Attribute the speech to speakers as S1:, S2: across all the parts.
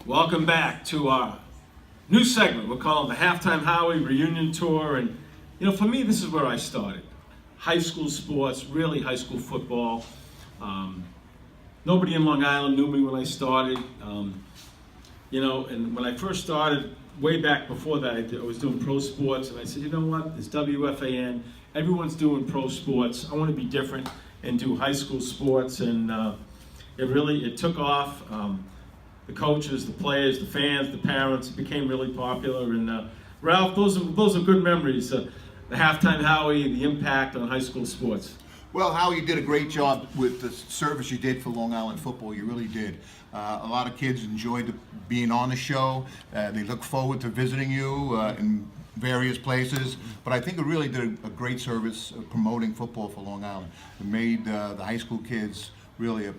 S1: Welcome back to our new segment. We're calling the Halftime Howie Reunion Tour. And, for me, this is where I started. High school sports, really high school football. Nobody in Long Island knew me when I started. And when I first started, way back before that, I was doing pro sports. And I said, you know what, there's WFAN. Everyone's doing pro sports. I want to be different and do high school sports. And it took off. The coaches, the players, the fans, the parents, it became really popular. And Ralph, those are good memories. The Halftime Howie, the impact on high school sports.
S2: Well, Howie, you did a great job with the service you did for Long Island football. You really did. A lot of kids enjoyed being on the show. They look forward to visiting you in various places. But I think it really did a great service promoting football for Long Island. It made the high school kids really a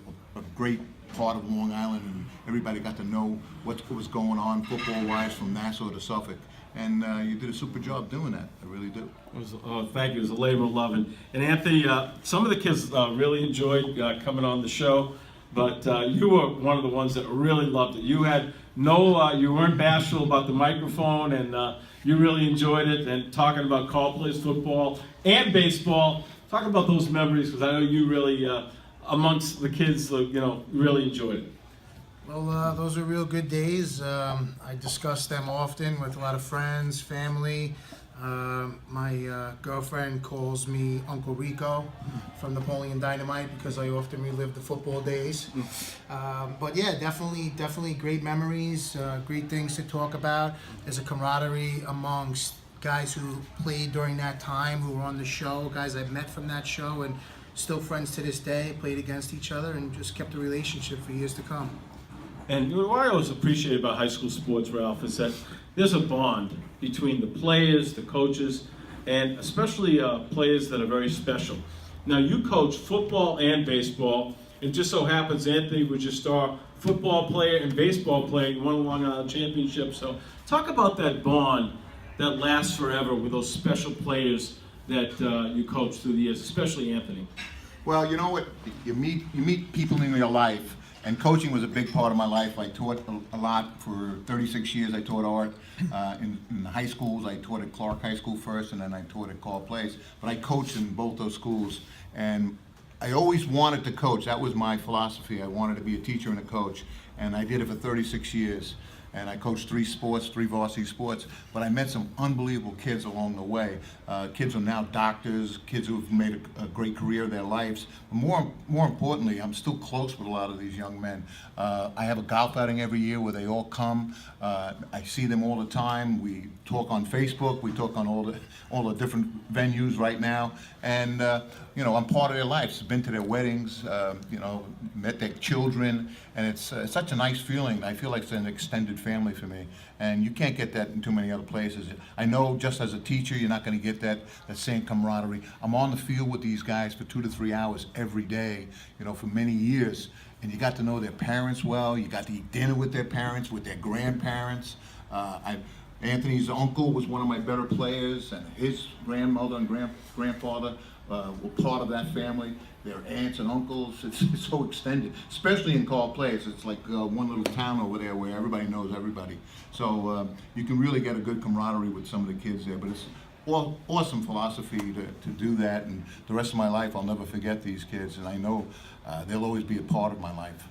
S2: great part of Long Island, and everybody got to know what was going on football-wise from Nassau to Suffolk. And you did a super job doing that. I really do.
S1: Thank you. It was a labor of love. And Anthony, some of the kids really enjoyed coming on the show, but you were one of the ones that really loved it. You had you weren't bashful about the microphone, and you really enjoyed it. And talking about call plays football and baseball, talk about those memories, because I know you really, amongst the kids, really enjoyed it.
S3: Well, those are real good days. I discuss them often with a lot of friends, family. My girlfriend calls me Uncle Rico from Napoleon Dynamite because I often relive the football days. But yeah, definitely great memories, great things to talk about. There's a camaraderie amongst guys who played during that time, who were on the show, guys I've met from that show, and still friends to this day, played against each other, and just kept a relationship for years to come.
S1: And what I always appreciate about high school sports, Ralph, is that there's a bond between the players, the coaches, and especially players that are very special. Now, you coach football and baseball. It just so happens Anthony was your star football player and baseball player. You won a Long Island championship. So talk about that bond that lasts forever with those special players that you coach through the years, especially Anthony.
S2: Well, you know what? You meet people in your life. And coaching was a big part of my life. I taught a lot for 36 years. I taught art in the high schools. I taught at Clark High School first, and then I taught at Call Place. But I coached in both those schools, and I always wanted to coach. That was my philosophy. I wanted to be a teacher and a coach, and I did it for 36 years. And I coached 3 varsity sports, but I met some unbelievable kids along the way. Kids who are now doctors, kids who have made a great career of their lives. But more importantly, I'm still close with a lot of these young men. I have a golf outing every year where they all come. I see them all the time. We talk on Facebook. We talk on all the different venues right now. And I'm part of their lives. Been to their weddings. Met their children, and it's such a nice feeling. I feel like it's an extended family for me, and you can't get that in too many other places. I know just as a teacher, you're not going to get that same camaraderie. I'm on the field with these guys for 2 to 3 hours every day, for many years, and you got to know their parents well. You got to eat dinner with their parents, with their grandparents. Anthony's uncle was one of my better players, and his grandmother and grandfather were part of that family. Their aunts and uncles, it's so extended, especially in Call Place. It's like one little town over there where everybody knows everybody. So you can really get a good camaraderie with some of the kids there. But it's awesome philosophy to do that, and the rest of my life I'll never forget these kids, and I know they'll always be a part of my life.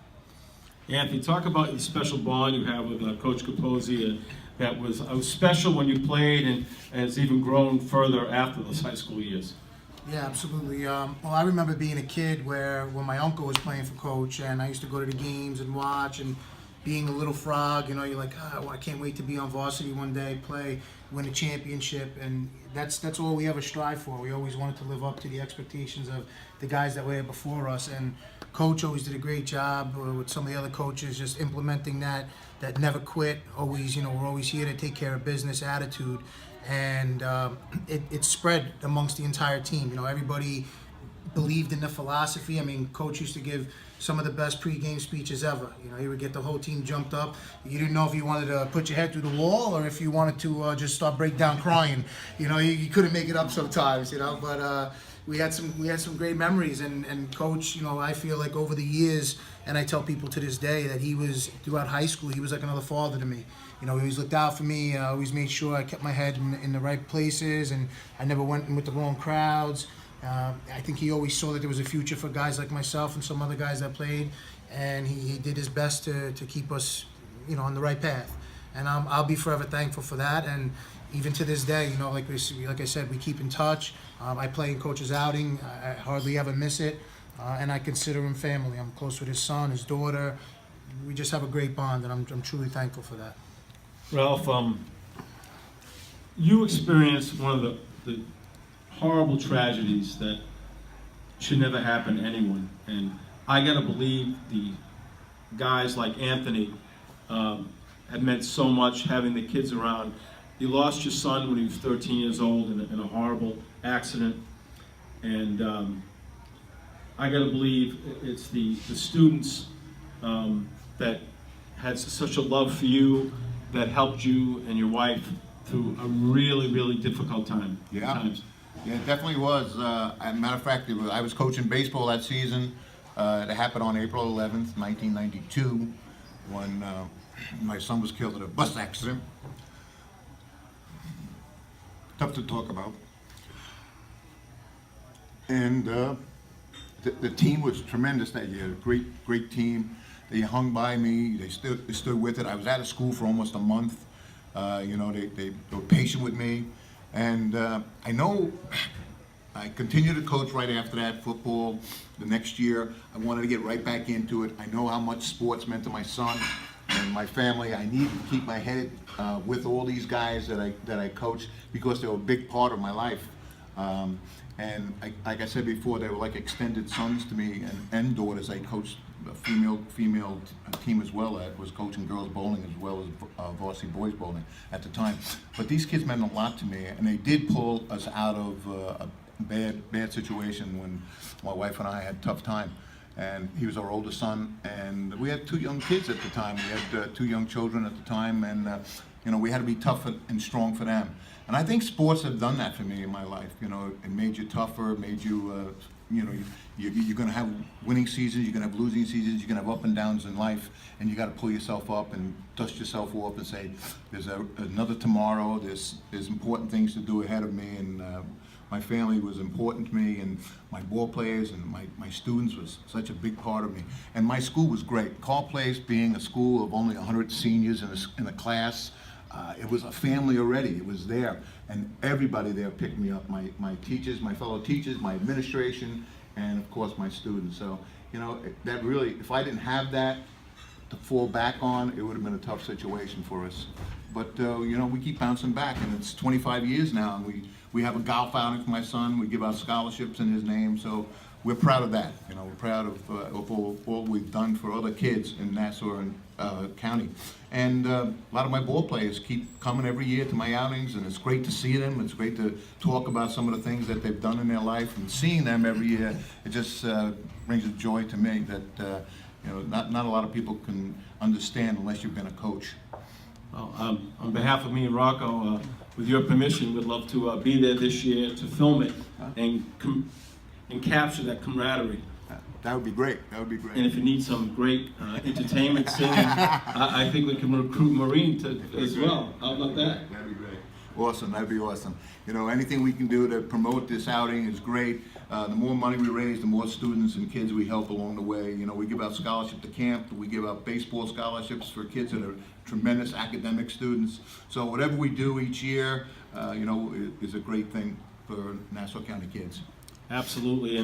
S1: Anthony, talk about the special bond you have with Coach Capozzi that was special when you played and has even grown further after those high school years.
S3: Yeah, absolutely. Well, I remember being a kid when my uncle was playing for Coach, and I used to go to the games and watch, and being a little frog, you're like, I can't wait to be on varsity one day, play, win a championship, and that's all we ever strive for. We always wanted to live up to the expectations of the guys that were here before us, and Coach always did a great job with some of the other coaches, just implementing that never quit, always, we're always here to take care of business attitude. And it spread amongst the entire team. Everybody believed in the philosophy. Coach used to give some of the best pregame speeches ever. He would get the whole team jumped up. You didn't know if you wanted to put your head through the wall or if you wanted to just start break down crying. You couldn't make it up sometimes. But we had some great memories. And Coach, I feel like over the years, And I tell people to this day that he was, throughout high school, he was like another father to me. You know, he always looked out for me, always made sure I kept my head in the right places, and I never went in with the wrong crowds. I think he always saw that there was a future for guys like myself and some other guys that played, and he did his best to keep us, you know, on the right path. And I'll be forever thankful for that. And even to this day, you know, like I said, we keep in touch. I play in Coach's outing. I hardly ever miss it, and I consider him family. I'm close with his son, his daughter. We just have a great bond, and I'm truly thankful for that.
S1: Ralph, you experienced one of the horrible tragedies that should never happen to anyone, and I gotta believe the guys like Anthony had meant so much, having the kids around. You lost your son when he was 13 years old in a horrible accident, and I gotta believe it's the students that had such a love for you, that helped you and your wife through a really, really difficult time.
S2: Yeah.
S1: Times.
S2: Yeah, it definitely was. As a matter of fact, I was coaching baseball that season. It happened on April 11th, 1992, when my son was killed in a bus accident. Tough to talk about. And the team was tremendous that year. Great team. They hung by me. They stood with it. I was out of school for almost a month. You know, they were patient with me. And I know I continued to coach right after that, football. The next year, I wanted to get right back into it. I know how much sports meant to my son and my family. I needed to keep my head with all these guys that I coached, because they were a big part of my life. And like I said before, they were like extended sons to me and daughters. I coached a female team as well. I was coaching girls bowling as well as varsity boys bowling at the time. But these kids meant a lot to me, and they did pull us out of a bad situation when my wife and I had a tough time. And he was our oldest son, and we had two young kids at the time. We had two young children at the time, and you know, we had to be tough and strong for them. And I think sports have done that for me in my life. You know, it made you tougher, made you, you know, you're going to have winning seasons, you're going to have losing seasons, you're going to have up and downs in life, and you got to pull yourself up and dust yourself off and say, there's another tomorrow. There's important things to do ahead of me, and my family was important to me, and my ball players and my students was such a big part of me. And my school was great. Carl Place, being a school of only 100 seniors in a class, it was a family already. It was there, and everybody there picked me up. My teachers, my fellow teachers, my administration, and of course my students. So, you know, that really, if I didn't have that to fall back on, it would have been a tough situation for us. But you know, we keep bouncing back, and it's 25 years now, and we have a golf outing for my son. We give out scholarships in his name, so we're proud of that. You know, we're proud of all we've done for other kids in Nassau and County. And a lot of my ball players keep coming every year to my outings, and it's great to see them. It's great to talk about some of the things that they've done in their life, and seeing them every year, it just brings a joy to me that you know, not a lot of people can understand unless you've been a coach.
S1: Well, on behalf of me and Rocco, with your permission, we'd love to be there this year to film it and capture that camaraderie.
S2: That would be great. That would be great.
S1: And if you need some great entertainment singing, I think we can recruit Maureen as well. How about that?
S2: That'd be great. Awesome. That'd be awesome. You know, anything we can do to promote this outing is great. The more money we raise, the more students and kids we help along the way. You know, we give out scholarship to camp. We give out baseball scholarships for kids that are tremendous academic students. So whatever we do each year, you know, is a great thing for Nassau County kids.
S1: Absolutely. And